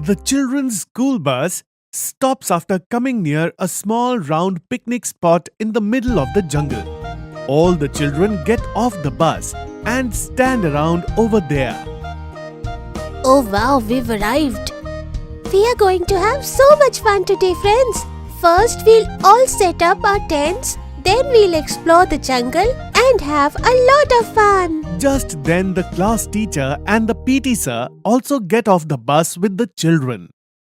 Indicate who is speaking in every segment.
Speaker 1: The children's school bus stops after coming near a small round picnic spot in the middle of the jungle. All the children get off the bus and stand around over there.
Speaker 2: Oh wow, we've arrived. We are going to have so much fun today, friends. First, we'll all set up our tents. Then we'll explore the jungle and have a lot of fun.
Speaker 1: Just then, the class teacher and the PT sir also get off the bus with the children.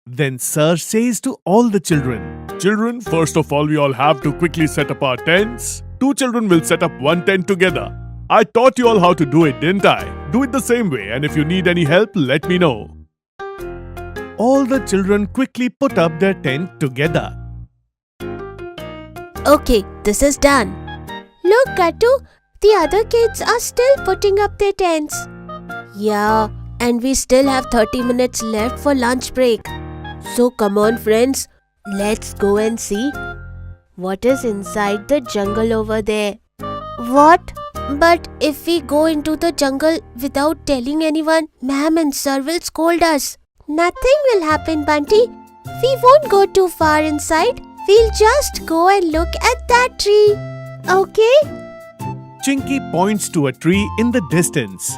Speaker 1: Then sir says to all the children, "Children, first of all, we all have to quickly set up our tents. 2 children will set up one tent together. I taught you all how to do it, didn't I? Do it the same way, and if you need any help, let me know." All the children quickly put up their tent together.
Speaker 2: Okay, this is done. Look, Gattu, the other kids are still putting up their tents. Yeah, and we still have 30 minutes left for lunch break. So come on, friends, let's go and see what is inside the jungle over there. What? But if we go into the jungle without telling anyone, Ma'am and Sir will scold us. Nothing will happen, Bunty. We won't go too far inside. We'll just go and look at that tree. Okay?
Speaker 1: Chinky points to a tree in the distance.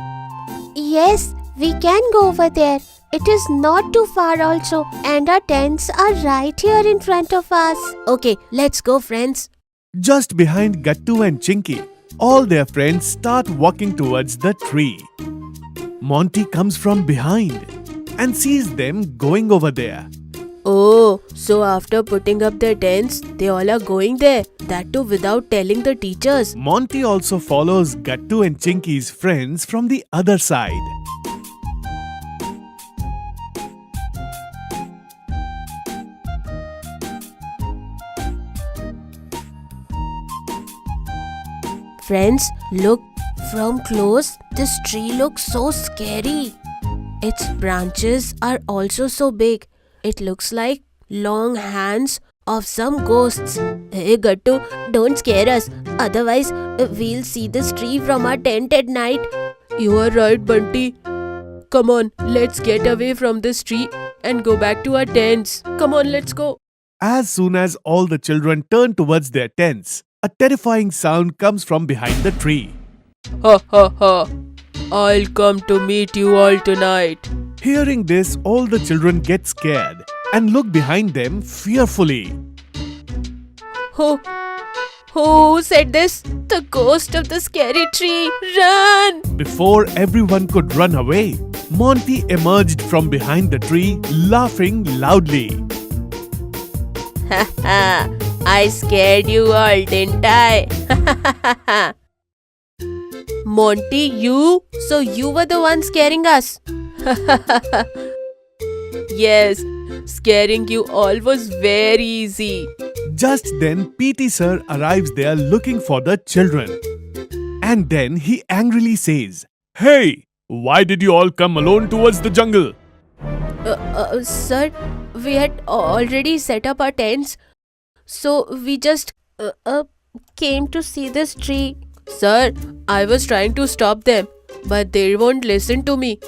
Speaker 2: Yes, we can go over there. It is not too far also, and our tents are right here in front of us. Okay, let's go, friends.
Speaker 1: Just behind Gattu and Chinky, all their friends start walking towards the tree. Monty comes from behind and sees them going over there.
Speaker 2: Oh, so after putting up their tents, they all are going there. That too without telling the teachers.
Speaker 1: Monty also follows Gattu and Chinky's friends from the other side.
Speaker 2: Friends, look from close. This tree looks so scary. Its branches are also so big. It looks like long hands of some ghosts. Hey Gattu, don't scare us. Otherwise, we'll see this tree from our tent at night. You are right, Bunty. Come on, let's get away from this tree and go back to our tents. Come on, let's go.
Speaker 1: As soon as all the children turn towards their tents, a terrifying sound comes from behind the tree.
Speaker 2: Ha ha ha. I'll come to meet you all tonight.
Speaker 1: Hearing this, all the children get scared and look behind them fearfully.
Speaker 2: Who said this? The ghost of the scary tree. Run!
Speaker 1: Before everyone could run away, Monty emerged from behind the tree, laughing loudly.
Speaker 2: Haha, I scared you all, didn't I? Monty, you? So you were the one scaring us? Yes, scaring you all was very easy.
Speaker 1: Just then, PT sir arrives there looking for the children. And then he angrily says, "Hey, why did you all come alone towards the jungle?"
Speaker 2: Sir, we had already set up our tents. So we just came to see this tree. Sir, I was trying to stop them, but they won't listen to me.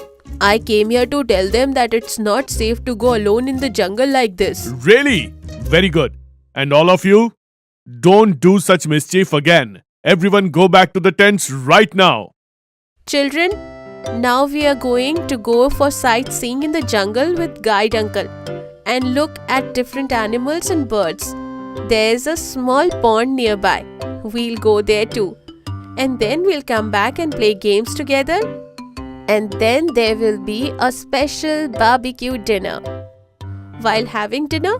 Speaker 2: I came here to tell them that it's not safe to go alone in the jungle like this.
Speaker 1: Really? Very good. And all of you, don't do such mischief again. Everyone go back to the tents right now.
Speaker 2: Children, now we are going to go for sightseeing in the jungle with Guide Uncle and look at different animals and birds. There's a small pond nearby. We'll go there too. And then we'll come back and play games together. And then there will be a special barbecue dinner. While having dinner,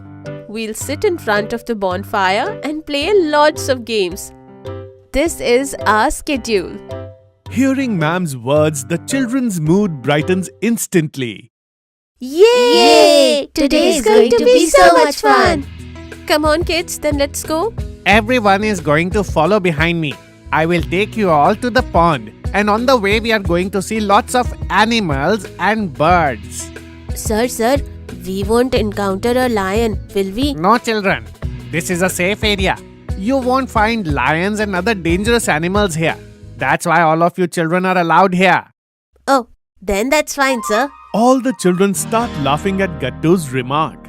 Speaker 2: we'll sit in front of the bonfire and play lots of games. This is our schedule.
Speaker 1: Hearing ma'am's words, the children's mood brightens instantly.
Speaker 2: Yay! Today is going to be so much fun. Come on, kids, then let's go.
Speaker 3: Everyone is going to follow behind me. I will take you all to the pond, and on the way we are going to see lots of animals and birds.
Speaker 2: Sir, we won't encounter a lion, will we?
Speaker 3: No children, this is a safe area. You won't find lions and other dangerous animals here. That's why all of you children are allowed here.
Speaker 2: Oh, then that's fine, sir.
Speaker 1: all the children start laughing at Gattu's remark.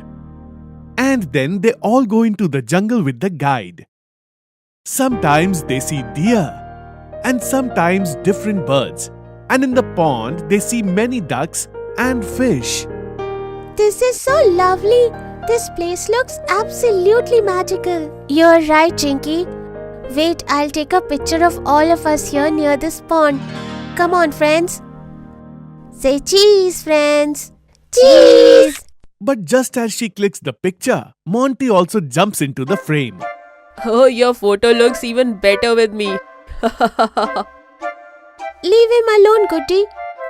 Speaker 1: And then they all go into the jungle with the guide. Sometimes they see deer, and sometimes different birds. And in the pond, they see many ducks and fish.
Speaker 2: This is so lovely. This place looks absolutely magical. You're right, Chinky. Wait, I'll take a picture of all of us here near this pond. Come on, friends. Say cheese, friends. Cheese!
Speaker 1: But just as she clicks the picture, Monty also jumps into the frame.
Speaker 4: Oh, your photo looks even better with me.
Speaker 2: Leave him alone, Goody.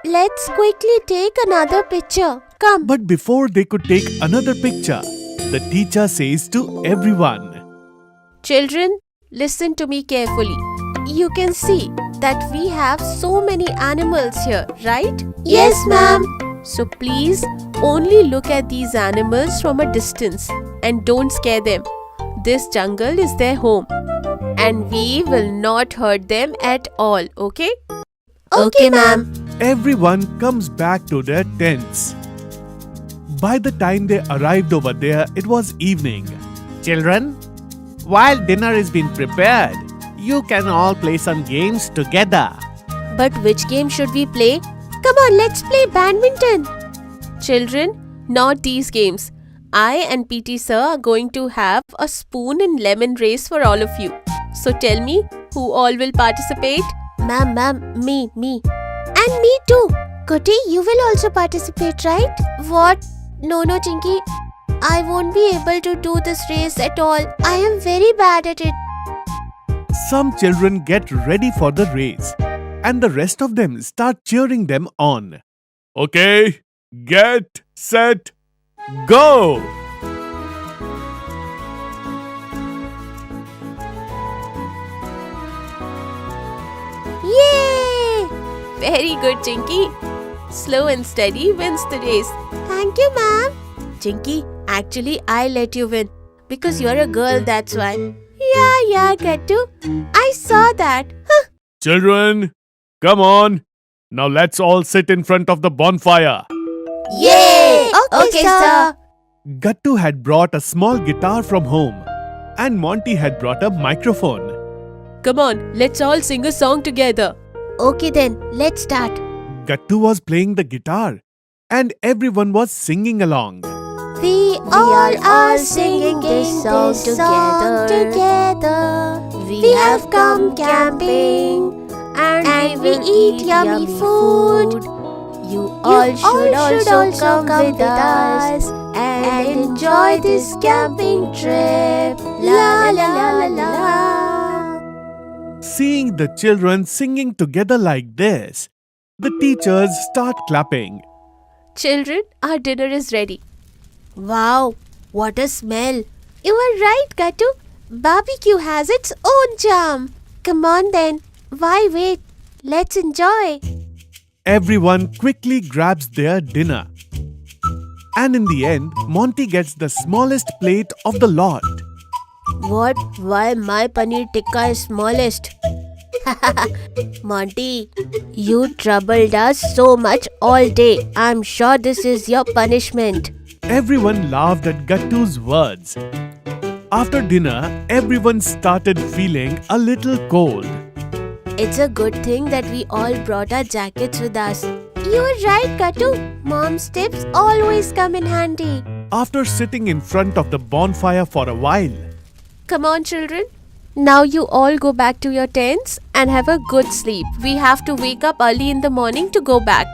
Speaker 2: Let's quickly take another picture. Come.
Speaker 1: But before they could take another picture, the teacher says to everyone,
Speaker 2: Children, listen to me carefully. You can see that we have so many animals here, right?
Speaker 4: Yes, ma'am.
Speaker 2: So please only look at these animals from a distance and don't scare them. This jungle is their home and we will not hurt them at all, okay?
Speaker 4: Okay, ma'am.
Speaker 1: Everyone comes back to their tents. By the time they arrived over there, it was evening.
Speaker 3: Children, while dinner is being prepared, you can all play some games together.
Speaker 2: But which game should we play? Come on, let's play badminton. Children, not these games. I and PT sir are going to have a spoon and lemon race for all of you. So tell me, who all will participate? Ma'am, me. And me too. Goody, you will also participate, right? What? No, Chinky. I won't be able to do this race at all. I am very bad at it.
Speaker 1: Some children get ready for the race, and the rest of them start cheering them on. Okay, get set, go!
Speaker 2: Yay! Very good, Chinky. Slow and steady wins the race. Thank you, ma'am. Chinky, actually, I let you win because you're a girl, that's why. Yeah, Gattu. I saw that. Huh.
Speaker 1: Children, come on. Now let's all sit in front of the bonfire.
Speaker 4: Yay!
Speaker 2: Okay, sir.
Speaker 1: Gattu had brought a small guitar from home, and Monty had brought a microphone.
Speaker 4: Come on, let's all sing a song together.
Speaker 2: Okay then, let's start.
Speaker 1: Gattu was playing the guitar, and everyone was singing along.
Speaker 2: We all are singing this song together. We have come camping and we eat yummy food. You all should also come with us and enjoy this camping trip. La la la la la.
Speaker 1: Seeing the children singing together like this, the teachers start clapping.
Speaker 2: Children, our dinner is ready. Wow, what a smell. You are right, Gattu. Barbecue has its own charm. Come on then. Why wait? Let's enjoy.
Speaker 1: Everyone quickly grabs their dinner. And in the end, Monty gets the smallest plate of the lot.
Speaker 2: What? Why my paneer tikka is smallest? Monty, you troubled us so much all day. I'm sure this is your punishment.
Speaker 1: Everyone laughed at Gattu's words. After dinner, everyone started feeling a little cold.
Speaker 2: It's a good thing that we all brought our jackets with us. You're right, Gattu. Mom's tips always come in handy.
Speaker 1: After sitting in front of the bonfire for a while,
Speaker 2: Come on, children. Now you all go back to your tents and have a good sleep. We have to wake up early in the morning to go back.